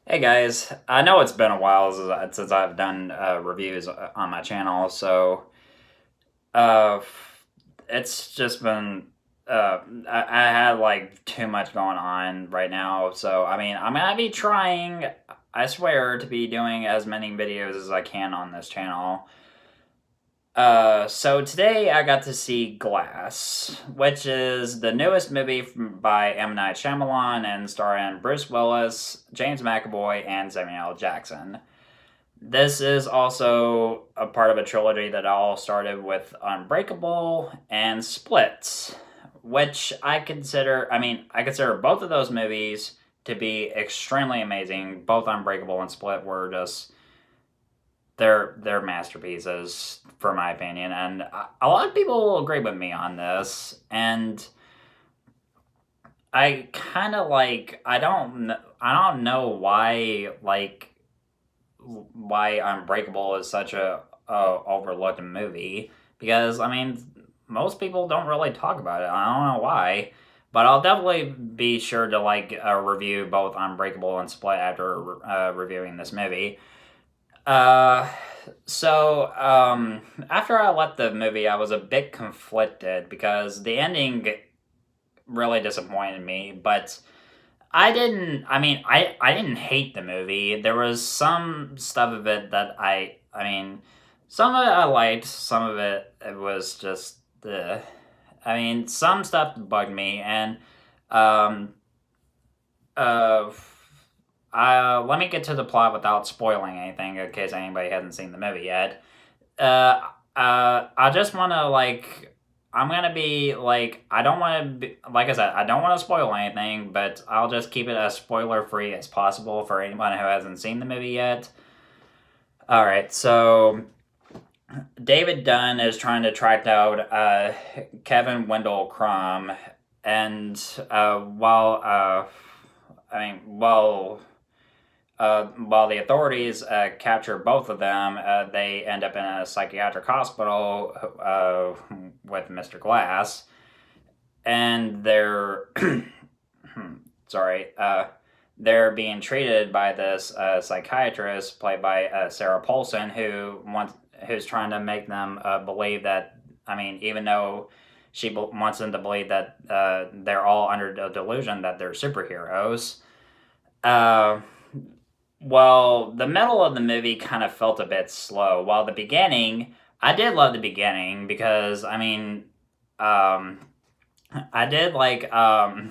Hey guys, I know it's been a while since I've done reviews on my channel, so uh, it's just been I had like too much going on right now. So I mean, I'm gonna be trying, I swear, to be doing as many videos as I can on this channel. So today I got to see Glass, which is the newest movie by M. Night Shyamalan and starring Bruce Willis, James McAvoy, and Samuel L. Jackson. This is also a part of a trilogy that all started with Unbreakable and Split, which I consider both of those movies to be extremely amazing. Both Unbreakable and Split were just they're masterpieces for my opinion, and a lot of people will agree with me on this. And I kind of like I don't know why Unbreakable is such a overlooked movie, because I mean most people don't really talk about it. I don't know why, but I'll definitely be sure to review both Unbreakable and Split after reviewing this movie. Uh, after I left the movie, I was a bit conflicted because the ending really disappointed me, but I didn't hate the movie. There was some stuff of it that some of it I liked, some of it was just some stuff bugged me, and um, uh, let me get to the plot without spoiling anything in case anybody hasn't seen the movie yet. Uh, I just want to I'm gonna be like, I don't want to be, like I said, I don't want to spoil anything, but I'll just keep it as spoiler free as possible for anyone who hasn't seen the movie yet. All right, so David Dunn is trying to track down Kevin Wendell Crumb, and while the authorities capture both of them, they end up in a psychiatric hospital with Mr. Glass, and sorry, they're being treated by this psychiatrist played by Sarah Paulson, who's trying to make them believe that. Even though wants them to believe that they're all under the delusion that they're superheroes. Uh, well, the middle of the movie kind of felt a bit slow, while the beginning, I did love the beginning because um, I did like I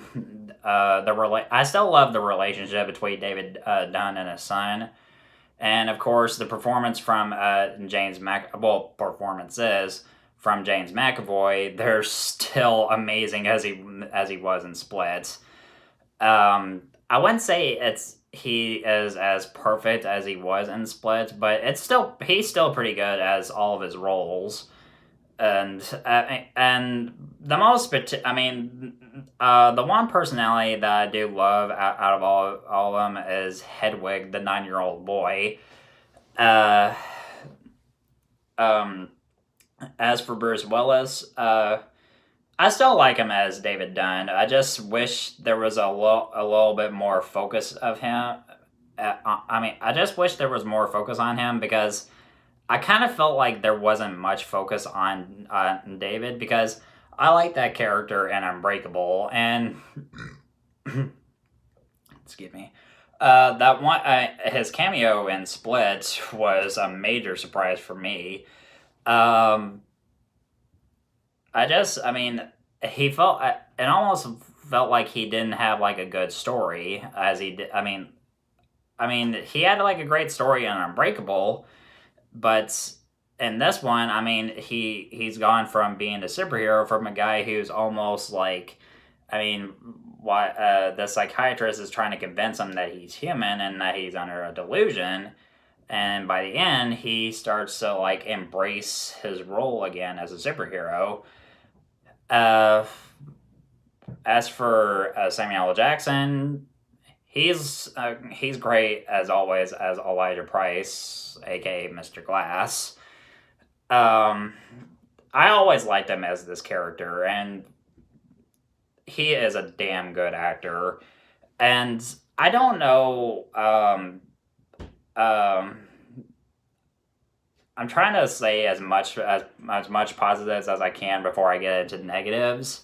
still love the relationship between David Dunn and his son, and of course the performance from performances from James McAvoy. They're still amazing as he was in Split. I wouldn't say he is as perfect as he was in Split, but he's still pretty good as all of his roles. And the most, the one personality that I do love out of all of them is Hedwig, the 9-year-old boy. Uh, um, as for Bruce Willis, I still like him as David Dunn. I just wish there was a little bit more focus of him. I just wish there was more focus on him because I kind of felt like there wasn't much focus on David, because I like that character in Unbreakable, and excuse me. That one, his cameo in Split was a major surprise for me. Um, I mean, he felt it almost felt like he didn't have like a good story as he did. He had like a great story in Unbreakable, but in this one, he's gone from being a superhero from a guy who's almost like, I mean, why the psychiatrist is trying to convince him that he's human and that he's under a delusion, and by the end, he starts to like embrace his role again as a superhero. Uh, as for Samuel L. Jackson, he's great as always as Elijah Price, aka Mr. Glass. Um, I always liked him as this character, and he is a damn good actor. And I don't know. Um, I'm trying to say as much positives as I can before I get into negatives.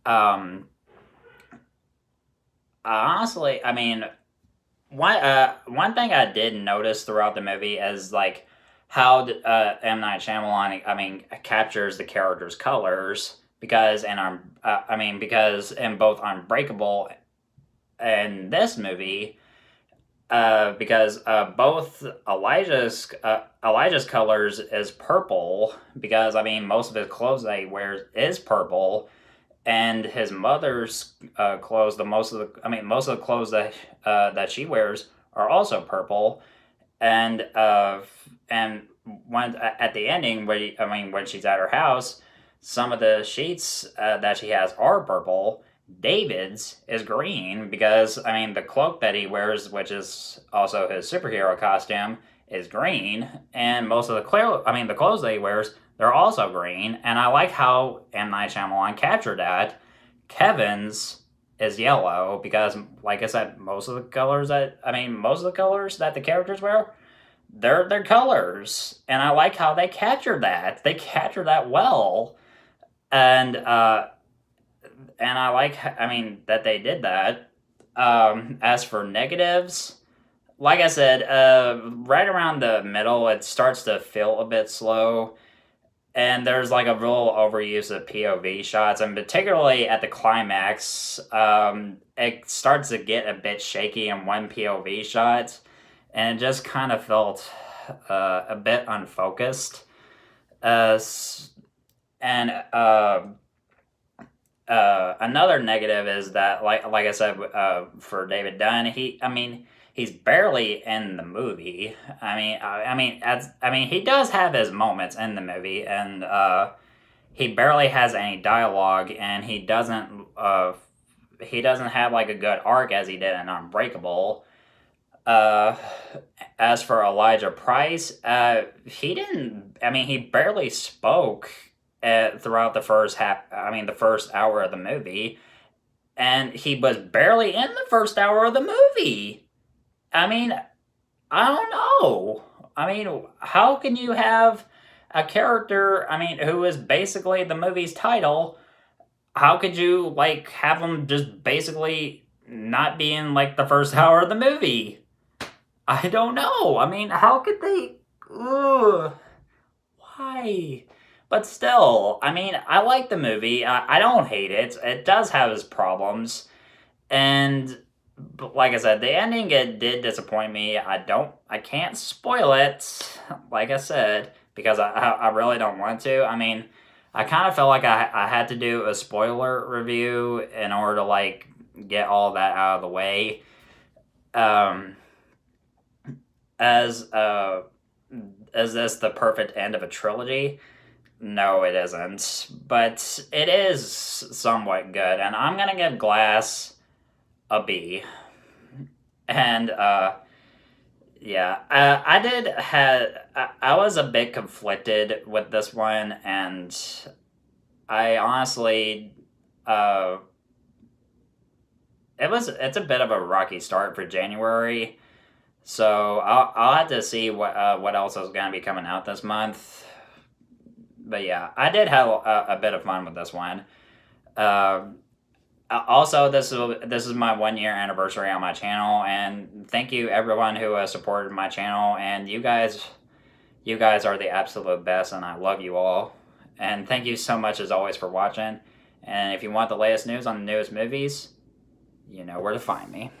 Um, Honestly, I mean, one thing I did notice throughout the movie is like how M Night Shyamalan, I mean, captures the characters' colors because because in both Unbreakable and this movie, because both Elijah's colors is purple because I mean most of his clothes that he wears is purple, and his mother's clothes most of the clothes that she wears are also purple, and when at the ending when she's at her house, some of the sheets that she has are purple. David's is green because I mean the cloak that he wears, which is also his superhero costume, is green, and most of the clothes that he wears, they're also green. And I like how M Night Shyamalan captured that. Kevin's is yellow because, like I said, most of the colors that the characters wear, they're their colors, and I like how they captured that. They captured that well, and I like, I mean, that they did that. As for negatives, like I said, right around the middle, it starts to feel a bit slow, and there's like a real overuse of POV shots, and particularly at the climax, it starts to get a bit shaky in one POV shot, and it just kind of felt a bit unfocused. Uh, and Another negative is that, like I said, for David Dunn, he's barely in the movie. He does have his moments in the movie, and he barely has any dialogue, and he doesn't have like a good arc as he did in Unbreakable. Uh, as for Elijah Price, he didn't. I mean, he barely spoke throughout the first half. I mean, the first hour of the movie, and he was barely in the first hour of the movie. I mean, I don't know. I mean, how can you have a character? I mean, who is basically the movie's title? How could you like have him just basically not be in like the first hour of the movie? I don't know. I mean, how could they? Ugh, why? But still, I mean, I like the movie. I don't hate it. It does have its problems, and like I said, the ending it did disappoint me. I can't spoil it. Like I said, because I really don't want to. I mean, I kind of felt like I had to do a spoiler review in order to like get all that out of the way. Um, as is this the perfect end of a trilogy? No, it isn't. But it is somewhat good, and I'm gonna give Glass a B. And yeah, I did had I was a bit conflicted with this one, and I honestly uh it's a bit of a rocky start for January. So I'll have to see what else is going to be coming out this month. But yeah, I did have a bit of fun with this one. Uh, Also, this is my 1 year anniversary on my channel, and thank you everyone who has supported my channel. And you guys are the absolute best, and I love you all. And thank you so much as always for watching. And if you want the latest news on the newest movies, you know where to find me.